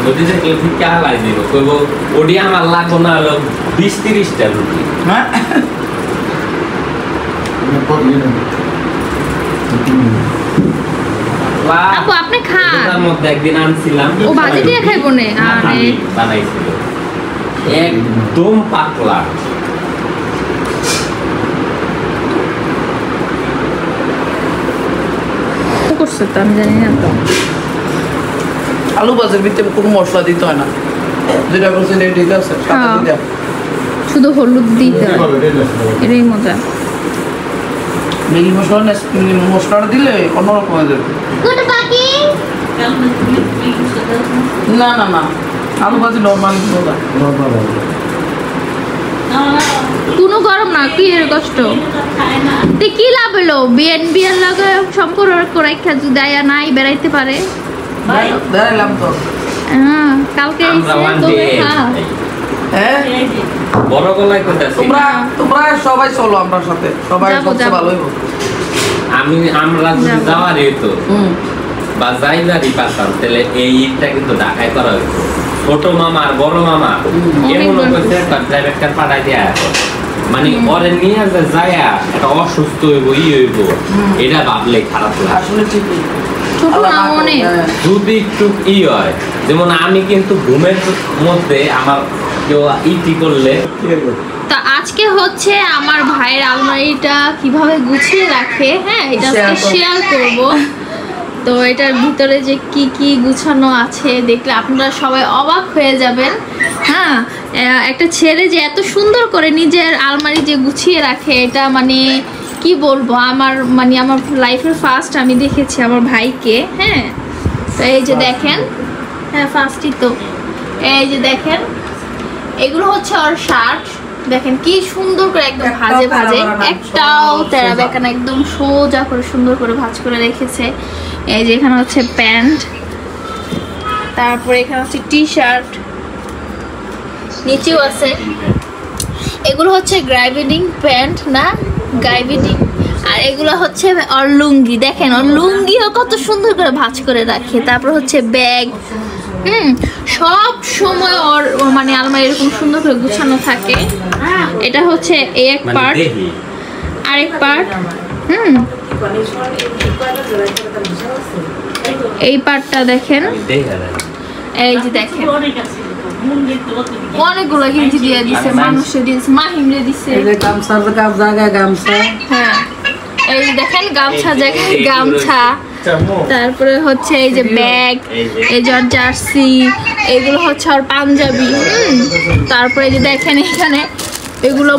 যদি দেখলে ঠিক কালাই দিব কইব ওডি আমার লাগবো না হলো 20-30টা রুটি হ্যাঁ আপু আপনি খান তার মধ্যে একদিন আনছিলাম ও ভাজি দিয়ে খাইবো না আরে বানাইছিল একদম পাতলা করছে তো আমি জানি না তো আলু ভাজার ভিতরে কোনো মশলা দিতে হয় না যেটা বলছেন এই ঠিক আছে সাদা দিতে শুধু হলুদ দিতে হয় এটাই মজা ম্যাগি মশলাটা দিলে অন্যরকম হয়ে যাবে না না না আলু ভাজি নর্মাল কোনো গরম না কি এর কষ্ট তে কি লাভ হলো বিএনবি এর লগে সম্পর্ক রাখা যদি আয়া নাই বেড়াইতে পারে দাঁড়ালাম তো হ্যাঁ কালকে হ্যাঁ বড় গলায় কইতাছি তোমরা সবাই চলো আমার সাথে সবাই সবচেয়ে ভালো হইব আমরা যদি যাওয়ারই তো বা যাইবারই পারতাম তাহলে এই ঈদটা কিন্তু ঢাকায় করা হইতো ছোট মামা আর বড় মামা এমন করছে প্রাইভেট কার পাঠাই দেয়া মানে ওরে নিয়ে যে যায়া একটা অসুস্থ হইব হইব এটা ভাবলে খারাপ লাগে আসলে ঠিকই যদি একটু হয় যেমন আমি কিন্তু ঘুমের মধ্যে আমার কেউ ইটি করলে তা আজকে হচ্ছে আমার ভাইয়ের আলমারিটা কিভাবে গুছিয়ে রাখে হ্যাঁ এটা শেয়ার করব তো এটার ভিতরে যে কি কি গুছানো আছে দেখলে আপনারা সবাই অবাক হয়ে যাবেন হ্যাঁ একটা ছেলে যে এত সুন্দর করে নিজের আলমারি যে গুছিয়ে রাখে এটা মানে কি বলবো আমার মানে আমার লাইফের ফার্স্ট আমি দেখেছি আমার ভাইকে হ্যাঁ তো এই যে দেখেন হ্যাঁ ফার্স্টই তো এই যে দেখেন এগুলো হচ্ছে ওর শার্ট দেখেন কি সুন্দর করে একদম ভাজে ভাজে একটাও তেরা বেকানা একদম সোজা করে সুন্দর করে ভাজ করে রেখেছে এই যে এখানে হচ্ছে প্যান্ট তারপরে এখানে হচ্ছে টি শার্ট নিচেও আছে এগুলো হচ্ছে গ্রাইভিডিং প্যান্ট না গাইভিডিং আর এগুলো হচ্ছে ওর লুঙ্গি দেখেন ওর লুঙ্গিও কত সুন্দর করে ভাঁজ করে রাখে তারপর হচ্ছে ব্যাগ সব সময় ওর মানে আলমারি এরকম সুন্দর করে গুছানো থাকে এটা হচ্ছে এই এক পার্ট আরেক পার্ট এই পার্টটা দেখেন এই যে দেখেন অনেকগুলো গেঞ্জি দিয়ে দিছে মানুষে দিয়েছে মাহিমরে দিছে গামছার জায়গায় গামছা হ্যাঁ এই যে দেখেন গামছা জায়গায় গামছা তারপরে হচ্ছে এই যে ব্যাগ এই যে জার্সি এগুলো হচ্ছে আর পাঞ্জাবি তারপরে এই যে দেখেন এখানে এগুলো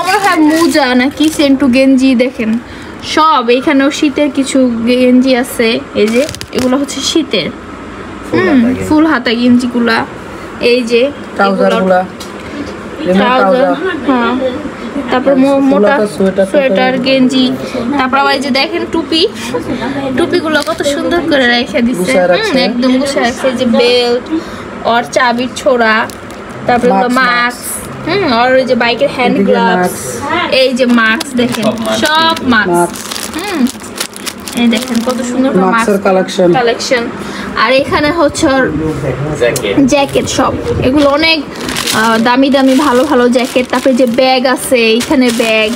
মনে হয় মোজা নাকি সেন্টু গেঞ্জি দেখেন সব এখানেও শীতের কিছু গেঞ্জি আছে এই যে এগুলো হচ্ছে শীতের ফুল হাতা গেঞ্জিগুলা এই যে ট্রাউজারগুলা হ্যাঁ তারপর মোটা সোয়েটার গেঞ্জি তারপর আবার এই যে দেখেন টুপিগুলো কত সুন্দর করে রেখে দিচ্ছে একদম গুছিয়ে রাখছে যে বেল্ট আর চাবির ছোড়া তারপরে মাস্ক আর ওই যে বাইকের হ্যান্ড গ্লাভস এই যে মাস্ক দেখেন সব মাস্ক এই দেখেন কত সুন্দর মাস্ক কালেকশন আর এখানে হচ্ছে জ্যাকেট সব এগুলো অনেক দামি দামি ভালো ভালো জ্যাকেট তারপরে যে ব্যাগ আছে এইখানে ব্যাগ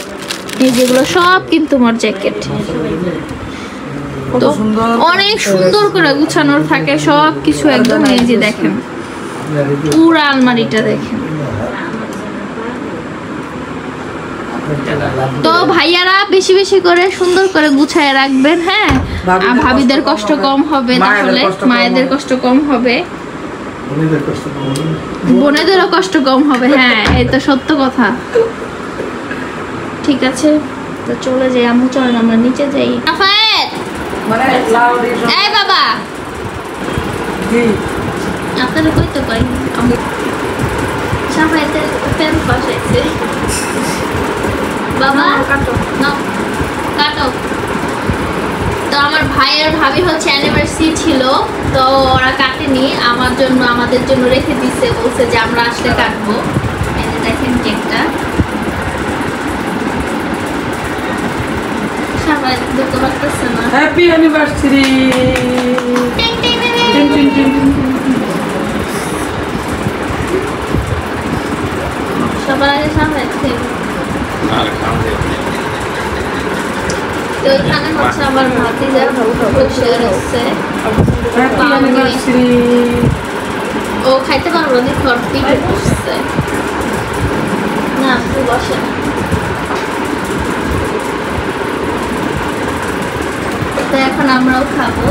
এই যেগুলো সব কিন্তু আমার জ্যাকেট তো অনেক সুন্দর করে গুছানোর থাকে সব কিছু একদম এই যে দেখেন পুরো আলমারিটা দেখেন তো ভাইয়ারা বেশি বেশি করে সুন্দর করে গুছায় রাখবেন হ্যাঁ ভাবিদের কষ্ট কম হবে তাহলে মায়েদের কষ্ট কম হবে বোনেদেরও কষ্ট কম হবে হ্যাঁ এই তো সত্য কথা ঠিক আছে তো চলে যাই আম্মু চলেন আমরা নিচে যাই আফায়েত এই বাবা আপনারা কই তো কই আমি সাফায়েতের প্যান্ট বসাইছে বাবা কাটো তো আমার ভাইয়ের ভাবি হচ্ছে অ্যানিভার্সারি ছিল তো ওরা কাটেনি আমাদের জন্য রেখে দিচ্ছে বলছে যে আমরা আসলে কাটবো এই যে দেখেন কেকটা সবাই দেখতে পাচ্ছেন না হ্যাপি অ্যানিভার্সারি থ্যাংক ইউ ওইখানে হচ্ছে আমার ভাতিজা বসে রয়েছে। ও খাইতে পারবো না, তোর পিঠে বসছে না, তুই বসে না। তো এখন আমরাও খাবো।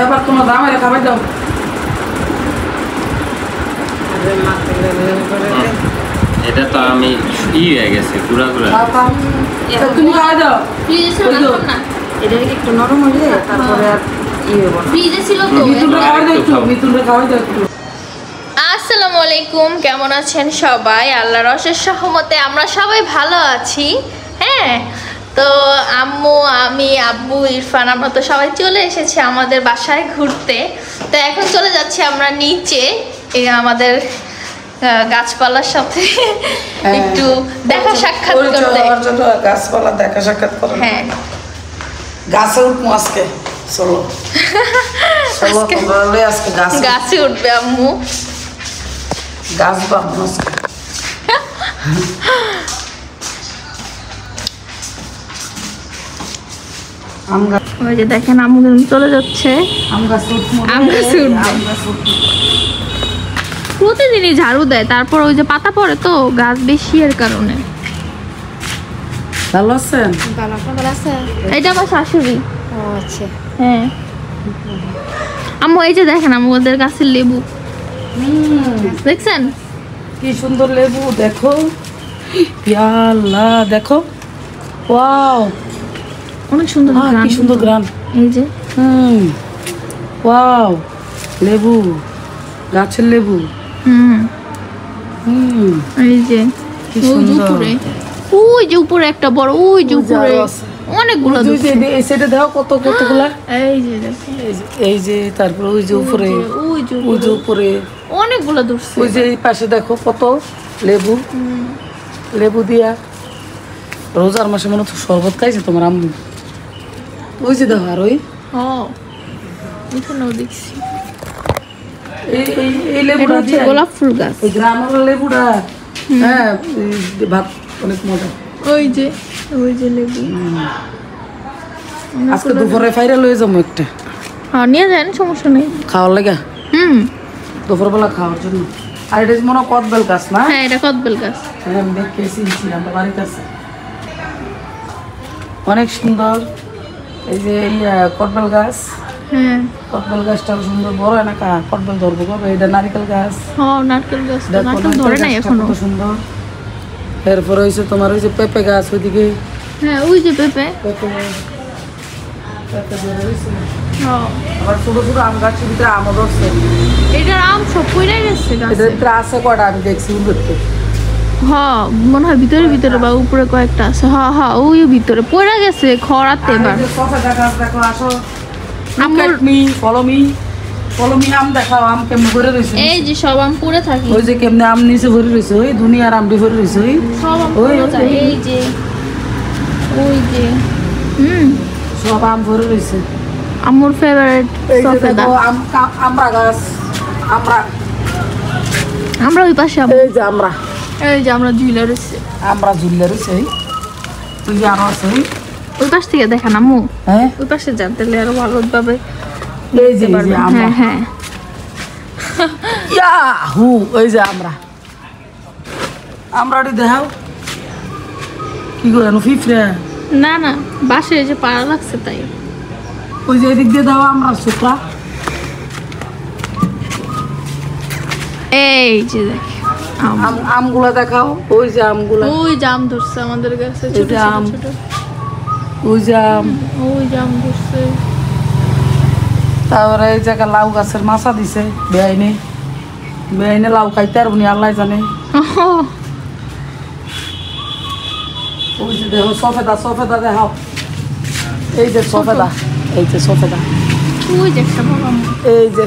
এবার তোমার দাম এর খাবার দাও। এটা তো আমি হয়ে গেছে গুড়া গুড়া। তুমি খাওয়া দাও। ফ্রিজে ছিল না, এটা একটু নরম হলে তারপরে আর ফ্রিজে ছিল তো। মিতুলরে খাওয়া দাও একটু। আসসালামু আলাইকুম, কেমন আছেন সবাই? আল্লাহর অশেষ রহমতে আমরা সবাই ভালো আছি। হ্যাঁ, তো আম্মু, আমি, আব্বু, ইরফান আমরা তো সবাই চলে এসেছি আমাদের বাসায় ঘুরতে। তো এখন চলে যাচ্ছি আমরা নিচে, এই আমাদের গাছপালার সাথে একটু দেখা সাক্ষাৎ করতে। গাছপালা দেখা সাক্ষাৎ করো। হ্যাঁ, গাছে উঠবো আজকে। চলো চলো তোমরা আজকে গাছে উঠবে আম্মু। গাছ বাঁধবো আজকে। ওই যে দেখেন আম্মু কিন্তু চলে যাচ্ছে। আম গাছে উঠবো। প্রতিদিনই ঝাড়ু দেয়, তারপর ওই যে পাতা পড়ে তো গাছ বেশি এর কারণে। ভালো আছেন? এটা আমার শাশুড়ি। আচ্ছা, হ্যাঁ আম্মু, এই যে দেখেন আমাদের গাছের লেবু দেখছেন কি সুন্দর লেবু, দেখো পিয়ালা, দেখো ওয়াও, অনেক সুন্দর কি সুন্দর গ্রাম। এই যে ওয়াও, লেবু, গাছের লেবু। এই যে কি ওই যে সুন্দর। উপরে, ওই যে উপরে একটা বড়, ওই যে উপরে অনেকগুলো এই সাইডে দেখো কত কতগুলা। এই যে দেখেন, এই যে তারপরে ওই যে উপরে, ওই যে ওই যে উপরে অনেকগুলো ধরছে। ওই যে এই পাশে দেখো কত লেবু, লেবু দিয়া রোজার মাসে মনে হচ্ছে শরবত খাইছে তোমার আম্মু। ওই যে দেখো, আর ওই এখানেও দেখছি এই লেবুটা হচ্ছে গোলাপ ফুল গাছ। এই গ্রামের লেবুটা, হ্যাঁ ভাত অনেক মজা। ওই যে লেবু আজকে দুপুরে ফাইরা লয়ে যাবো একটা। হ্যাঁ, নিয়ে যান, সমস্যা নেই। খাওয়ার লাগা দুপুরবেলা খাওয়ার জন্য। আর এটা মনে হয় কদবেল গাছ না? হ্যাঁ, এটা কদবেল গাছ। হ্যাঁ, আমি দেখেছি, আমার বাড়িতে আছে। অনেক সুন্দর। এই যে কদবেল গাছ, হ্যাঁ কদবেল গাছটা সুন্দর বড় না, কদবেল ধরবো কবে। এটা নারকেল গাছ, নারকেল গাছ। দেখো নারকেল ধরে নাই এখনো। কত সুন্দর। এরপরে হয়েছে তোমার ওই যে পেঁপে গাছ, ওইদিকে হ্যাঁ, ওই যে পেঁপে। পেঁপে ধরে রয়েছে। হ্যাঁ, আবার ছোট ছোট আম গাছের ভিতরে আমও ধরছে। এটার আম সব পড়ে গেছে গাছে। এটার ভিতরে আছে কটা আমি দেখছি উঠতে। হ্যাঁ, মনে হয় ভিতরে ভিতরে বা উপরে কয়েকটা আছে। হ্যাঁ, ওই ভিতরে পড়ে গেছে খরাতে। এবার সফেদা গাছ দেখো, আসো আমার ফলো মি আম দেখাও, আম কেমনে ভরে রয়েছে। এই যে সব আম পড়ে থাকে, ওই যে কেমনে আম নিচে ভরে রয়েছে, ওই দুনিয়ার আম ভরে রয়েছে। ওই সব আম পড়ে যায়। এই যে ওই যে সব আম ভরে রয়েছে। আমার ফেভারিট সফেদা। আমরা গাছ, আমরা ওই পাশে এই যে আমরা ঝুলে রয়েছে। আমরা ঝুলে রয়েছে। তুই যে আরো আছে ওই পাশ থেকে দেখান আম্মু। হ্যাঁ, ওই পাশে জানতে আরো ভালো ভাবে। এই যে আমরা, হ্যাঁ ইয়াহু, ওই যে আমরা দেখাও কি করে ফিফরে। না বাসে যে পাড়া লাগছে তাই। ওই যে এদিক দিয়ে দাও আমরা সুপরা। এই যে দেখ আমগুলো দেখাও, ওই যে আমগুলো, ওই জাম ধরছে আমাদের গাছে এই ছোট যে আম, ছোট। ওই যে আম, ওই জাম ধরছে। তারপরে এই জায়গা লাউ গাছের মাছা দিছে বেআইনে লাউ খাইতে আর উনি আল্লাহ জানে। ওই যে দেখো সফেদা দেখাও। এই যে সফেদা, ওই যে একটা বড় আম। এই যে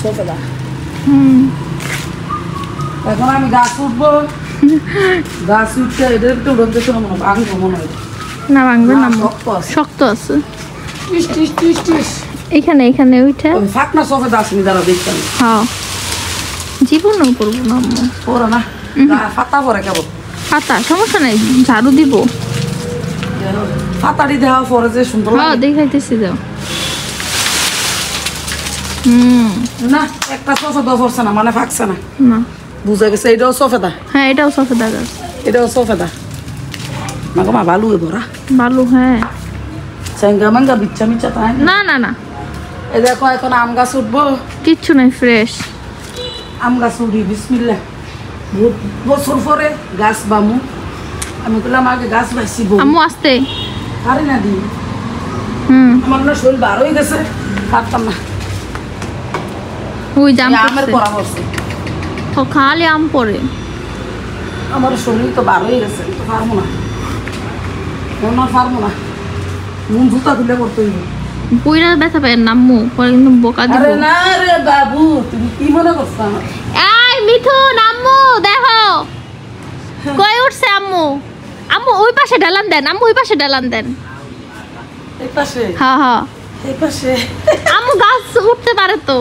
সফেদা। এখন আমি গাছ উঠবো, গাছ উঠতে এদের একটু উঠতে তো ভাঙবো মনে হয় না, ভাঙবে না, আছে। শক্ত আছে। টিস এখানে ওইটা ফাঁকনা সফেদা আসেনি যারা দেখতাম। হ্যাঁ, জীবনও করবো না আম্মু। পরে না, ফাতা পরে কেবল। পাতা সমস্যা নাই, ঝাড়ু দিব। ফাতারি দেওয়া পরে যে সুন্দর হ্যাঁ লাগে। দেখাইতেছি দাও। না একটা সোফা দেওয়া পড়ছে না মানে ফাঁকছে না, না বুঝা গেছে। এটাও সফেদা, হ্যাঁ এটাও সফেদা গাছ, এটাও সফেদা। মাগো মা ভালো বড়া বালু। হ্যাঁ চেঙ্গা মাঙ্গা বিচ্ছা মিচ্ছা তাই না না না এই দেখো এখন আম গাছ উঠবো, কিচ্ছু নাই, ফ্রেশ। আম গাছ উঠি বিসমিল্লা। বহুত বছর পরে গাছ বামু, আমি বললাম আগে গাছ বাইছি বউ আম্মু আসতে। পারি না দিই, আমার না শরীর বার হয়ে গেছে, পারতাম না। ওই জাম এই আমের পরামর্শ খালি আম পরে। আমার শরীর তো বার হয়ে গেছে, তো পারবো না, এখন আর পারবো না। মন জুতা খুলে করতে হইব। পুইরা ব্যথা পায় না আম্মু, পরে কিন্তু বোকা দিব। আরে না রে বাবু, তুমি কি মনে করছো আমার? এই মিঠুন, আম্মু দেখো কই উঠছে আম্মু। আম্মু ওই পাশে ঢালান দেন, আম্মু ওই পাশে ঢালান দেন। এই পাশে, হ্যাঁ হ্যাঁ এই পাশে। আম্মু গাছ উঠতে পারে তো।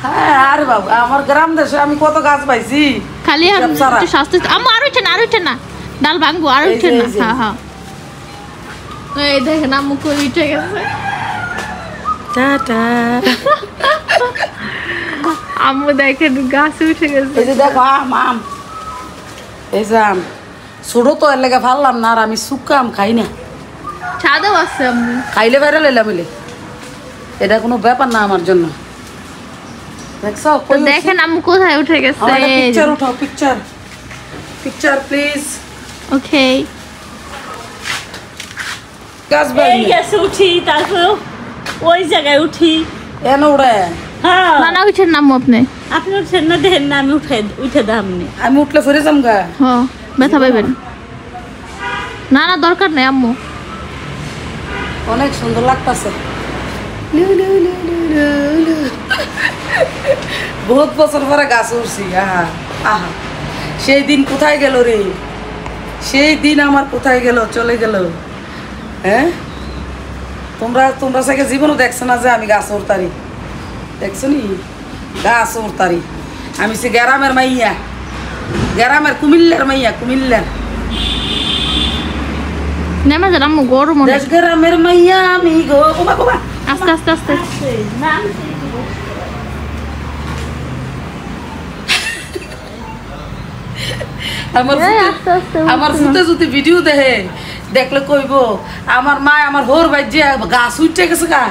হ্যাঁ আরে বাবু, আমার গ্রাম দেশে আমি কত গাছ পাইছি। খালি সব সারা। একটু স্বাস্থ্য। আম্মু আর উঠে না, আর উঠে না, ডাল ভাঙবো, আর এই উঠে যে, না। এই যে। হ্যাঁ হ্যাঁ এই দেখেন আম্মু কই উঠে গেছে। টাটা। আম্মু দেখেন গাছে উঠে গেছে। এই যে দেখো আম, আম এই যে আম ছোট তো এর লেগে ফাললাম না, আর আমি শুকা আম খাই না, ছাদেও আছে আম্মু। খাইলে বাইরে লইলাম বলে, এটা কোনো ব্যাপার না আমার জন্য। দেখছো তো দেখেন আম্মু কোথায় উঠে গেছে। পিকচার উঠাও, পিকচার, পিকচার প্লিজ। ওকে গাছ এই বাইরে গেছে উঠি, তারপর ওই জায়গায় উঠি। এন উড়ে হ্যাঁ না না উঠেন না আম্মু আপনি। আপনি উঠছেন না, দেখেন না আমি উঠে দামনি। আমি উঠলে ফিরে যাম গা। হ্যাঁ ব্যথা পাইবেন না। না দরকার নেই আম্মু। অনেক সুন্দর লাগতেছে। বহুত বছর পরে গাছ উঠছি। আহা আহা, সেই দিন কোথায় গেল রে, সেই দিন আমার কোথায় গেল, চলে গেল। হ্যাঁ তোমরা সাথে জীবনও দেখছো না যে আমি গাছ উড়তারি, দেখছো নি গাছ উড়তারি। আমি সে গ্রামের মাইয়া, গ্রামের কুমিল্লার মাইয়া, কুমিল্লার নেমে যান আম্মু, গরম অনেক। দেশ গ্রামের মাইয়া আমি গো। ওমা বাবা, আস্তে আস্তে আস্তে। আমার এই ফুটে- আস্তে আস্তে আমার ফুটে যদি ভিডিও দেখে দেখলে কইব আমার মা আমার হোর ভাই যে গাছ উঠে গেছে গা,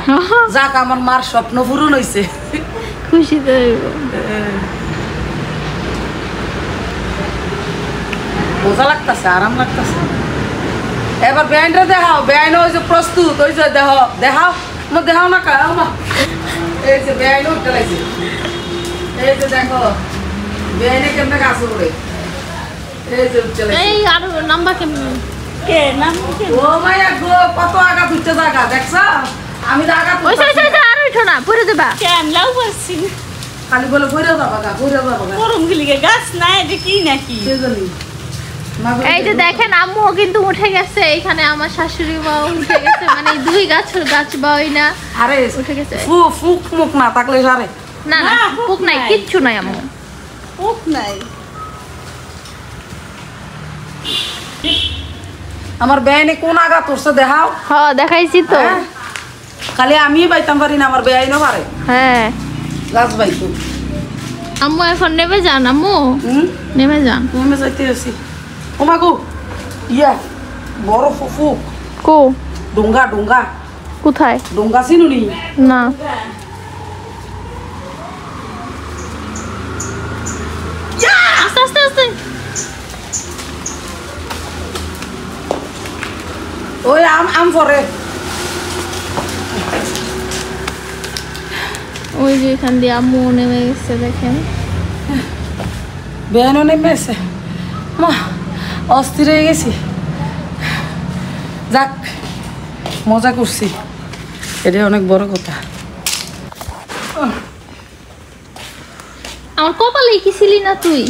যাক আমার মার স্বপ্ন পূরণ হইছে। খুশি তো হইব। মজা লাগতেছে, আরাম লাগতেছে। এবার ব্যান্ডটা দেখাও, ব্যান্ড ওই যে প্রস্তুত, ওই যে দেখাও দেখাও, আমার দেখাও না কা আমা। এই যে ব্যান্ড উঠতে লাগছে, এই যে দেখো ব্যান্ডে কেমনে গাছ উড়ে, এই যে উঠতে লাগছে। এই আর নাম্বার কেমন? কে নাম কে? ও মাইয়া গো, কত আগা উঠতে জায়গা দেখছ, আমি তো আগা ওই ওই ওই আর উঠো না, পড়ে যাবা। কেন লাউ পারছি খালি বলে ঘুরে যাবা গা, ঘুরে যাবা গা। গরম গিলিগে গাছ নাই, এটা কি নাকি? কে জানি এই যে দেখেন আম্মু কিন্তু উঠে গেছে। এখানে আমার শাশুড়ি মা উঠে গেছে, মানে দুই গাছ বাই না আরে উঠে গেছে। ফুক মুখ না থাকলে সারে। না না না, পুক নাই, নাই। কিচ্ছু নাই আম্মু। পোক নাই। আমার বেআইনে কোন আগা তোরছে দেখাও। হ্যাঁ দেখাইছি তো। হ্যাঁ? খালি আমি বাইতাম পারি না, আমার বেআইনও পারে হ্যাঁ গাছ বাইতো। আম্মু এখন নেমে যান, আম্মু নেমে যান। তুমি যাইতে আছি। ও মাগো ইয়া বড় ফুক, কো ডোঙ্গা ডোঙ্গা কোথায়? ডোঙ্গা চিনুনি? না আস্তে আস্তে আস্তে। ওই আম পরে ওই যে এখান দিয়ে আম্মু নেমে গেছে দেখেন। বেআইনও নেমে আছে। মা অস্থির হয়ে গেছি। যাক মজা করছি, এটা অনেক বড় কথা। আমার কপালে কি ছিলি না তুই?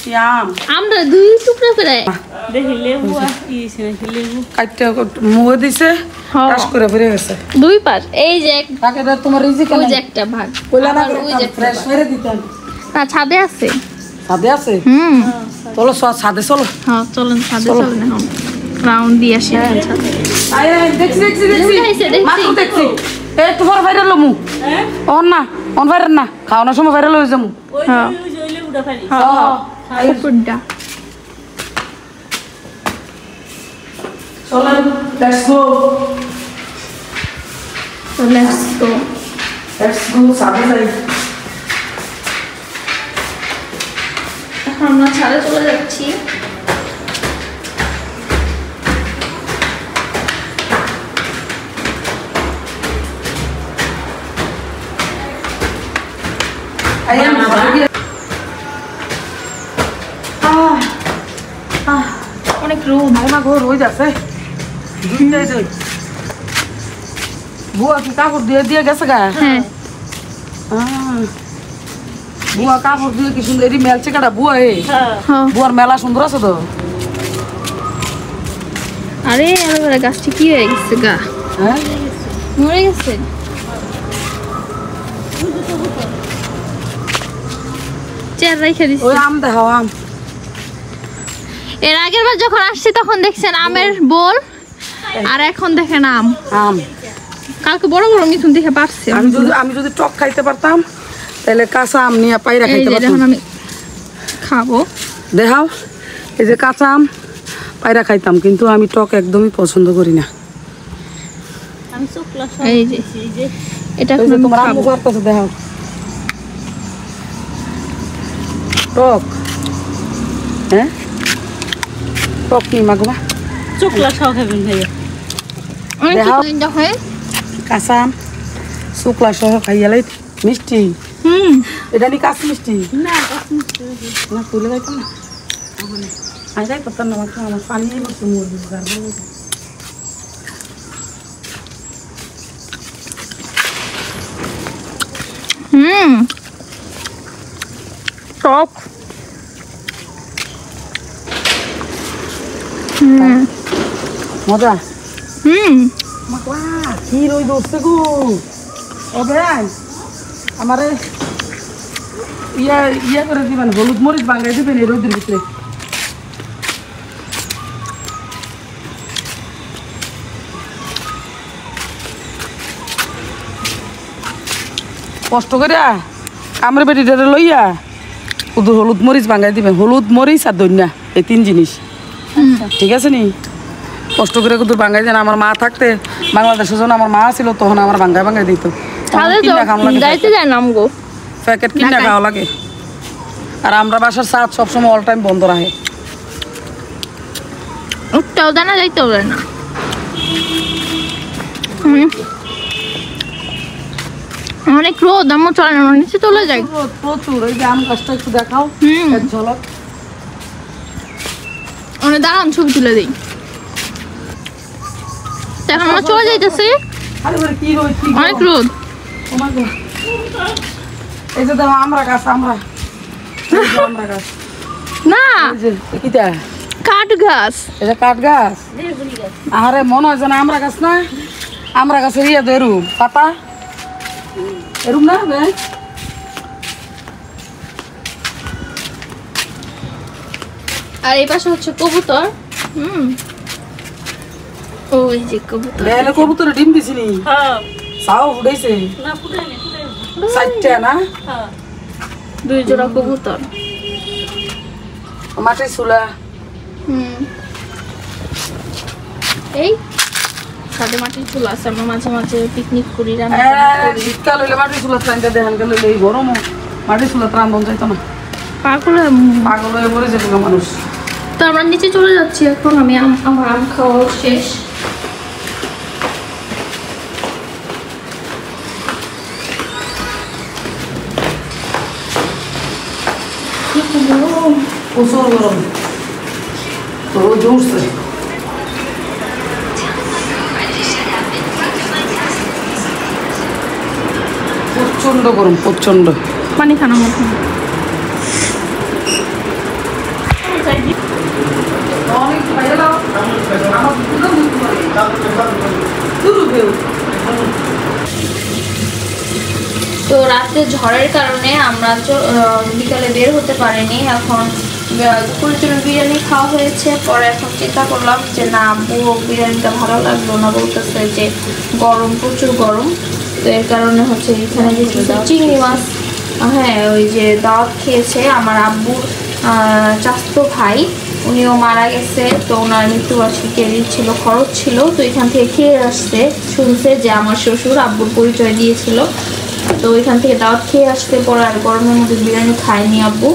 কি আম আমরা দুই টুকরা করে। দেখি লেবু আর কি হয়েছে নাকি লেবু। কাটতে মুহে দিছে, হ্যাঁ। টাস করে ফিরে গেছে। দুই পাশ, এই যে তাকে তো তোমার রিজিক ওই যে একটা ভাগ, কইলা না আবার ওই যে একটা ফ্রেশ ভাগ। মেরে দিতাম। না ছাদে আছে। সাদে আছে? হুম চলো সাদে চলো। হ্যাঁ চলেন ছাদে চলো। চলেন এখন। রাউন্ড দিয়ে আসি দেখছি একটু পরে ভাইরাল লমু অন না অন ভাইরাল না খাওয়ানোর সময় ভাইরাল হয়ে যাবো উপরটা চলেন লেটস গো সাথে যাই এখন আমরা ছাদে চলে যাচ্ছি। অনেক রোদ রোদ আছে বুয়া কি কাপড় দিয়ে দিয়ে গেছে গা হ্যাঁ বুয়া কাপড় দিয়ে কি সুন্দর মেলছে কাটা বুয়া বুয়ার মেলা সুন্দর আছে তো। আরে অ্যালোভেরা গাছটি কি হয়ে গেছে গা হ্যাঁ মরে গেছে। চেয়ার রেখে দিছি। ওই আম দেখাও আম এর আগের বার যখন আসছি তখন দেখছেন আমের বোল আর এখন দেখেন আম আম কালকে বড় বড় মিথুন দেখে পারছে। আমি যদি টক খাইতে পারতাম তাহলে কাঁচা আম নিয়ে পায়রা খাইতে পারতাম। আমি খাবো দেখাও এই যে কাঁচা আম পায়রা খাইতাম কিন্তু আমি টক একদমই পছন্দ করি না। এই যে এটা ওই যে তোমার আম্মু করতেছে দেখাও টক হ্যাঁ টক নি মাগমা চোখলা সহ খাবেন ভাইয়া কাঁচা আম শুকলা সহ খাইয়ালাই মিষ্টি এটা নি কাঁচা মিষ্টি না তুলে যাইতাম না আমি যাই পারতাম না আমার পানি টক মজা কি রই দোস্তে গো ও ভাই আমারে ইয়া করে দিবেন হলুদ মরিচ বাঙ্গাই দিবেন এই রোদের ভিতরে। কষ্ট করে কামড়ে বেটিটা লইয়া শুধু হলুদ মরিচ বাঙ্গাই দিবেন হলুদ মরিচ আর দইনা এই 3 জিনিস ঠিক আছে নি কষ্ট করে কুদুর বাঙ্গাই দেন। আমার মা থাকতে বাংলাদেশের জন্য আমার মা ছিল তখন আমার বাঙ্গাই দিত প্যাকেট কিনা খাওয়া লাগে আর আমরা বাসার সাথ সবসময় অল টাইম বন্ধ রাখে জানা যাইতে হবে না। অনেক রোদ আমার চলে না নিচে চলে যায় প্রচুর। ওই যে আম গাছটা একটু দেখাও ঝলক অনেক দাঁড়ান ছবি তুলে দিই। এখন আমরা চলে যাইতেছি অনেক রোদ। এই যে দেখো আমরা গাছ আমরা গাছ না কিটা কাঠ গাছ এটা কাঠ গাছ আরে মনে হয় যেন আমরা গাছ না আমরা গাছের ইয়ে তো এরুম পাতা এরুম না আর এই পাশে হচ্ছে কবুতর। ওই যে কবুতর বেলে কবুতরে ডিম দিছিনি সাও ফুটাইছে না ফুটাইনি সাইটটা না 2 জোড়া কবুতর মাটি চুলা এই সাথে মাটির চুলা আছে আমরা মাঝে মাঝে পিকনিক করি রান্না করি। শীতকাল হইলে মাটি চুলা টাইমটা দেখান গেলে এই গরম মাটি চুলা রান্ধন যাইতো না পাগল হয়ে পড়ে যাবে মানুষ। তো আমরা নিচে চলে যাচ্ছি এখন। আমি আমার আম খাওয়া শেষ। প্রচুর গরম তো জোরছে প্রচন্ড গরম প্রচন্ড। পানি খানা মতো তো রাতে ঝড়ের কারণে আমরা বিকালে বের হতে পারিনি। এখন দুপুরের জন্য বিরিয়ানি খাওয়া হয়েছে। পরে এখন চিন্তা করলাম যে না, আব্বু বিরিয়ানিটা ভালো লাগলো না, বলতেছে যে গরম, প্রচুর গরম। তো এর কারণে হচ্ছে এখানে যে চিংড়ি মাছ, হ্যাঁ ওই যে দাওয়াত খেয়েছে আমার আব্বুর চাচাতো ভাই, উনিও মারা গেছে, তো ওনার মৃত্যুবার্ষিকী ছিল, খরচ ছিল, তো এখান থেকে খেয়ে আসতে শুনছে যে আমার শ্বশুর আব্বুর পরিচয় দিয়েছিল, তো এখান থেকে দাওয়াত খেয়ে আসতে পরে আর গরমের মধ্যে বিরিয়ানি খায়নি আব্বু।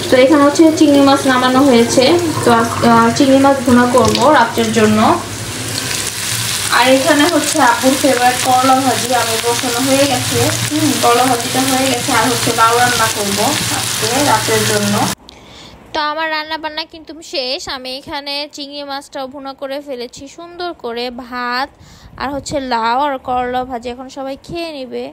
তো এখানে হচ্ছে চিংড়ি মাছ নামানো হয়েছে, তো চিংড়ি মাছ ভুনা করবো রাত্রের জন্য। আর এখানে হচ্ছে আব্বুর ফেভারিট করলা ভাজি আমি বসানো হয়ে গেছে, করলা ভাজিটা হয়ে গেছে। আর হচ্ছে লাউ রান্না করবো আজকে রাতের জন্য। তো আমার রান্না বান্না কিন্তু শেষ। আমি এখানে চিংড়ি মাছটাও ভুনা করে ফেলেছি সুন্দর করে, ভাত আর হচ্ছে লাউ আর করলা ভাজি। এখন সবাই খেয়ে নেবে।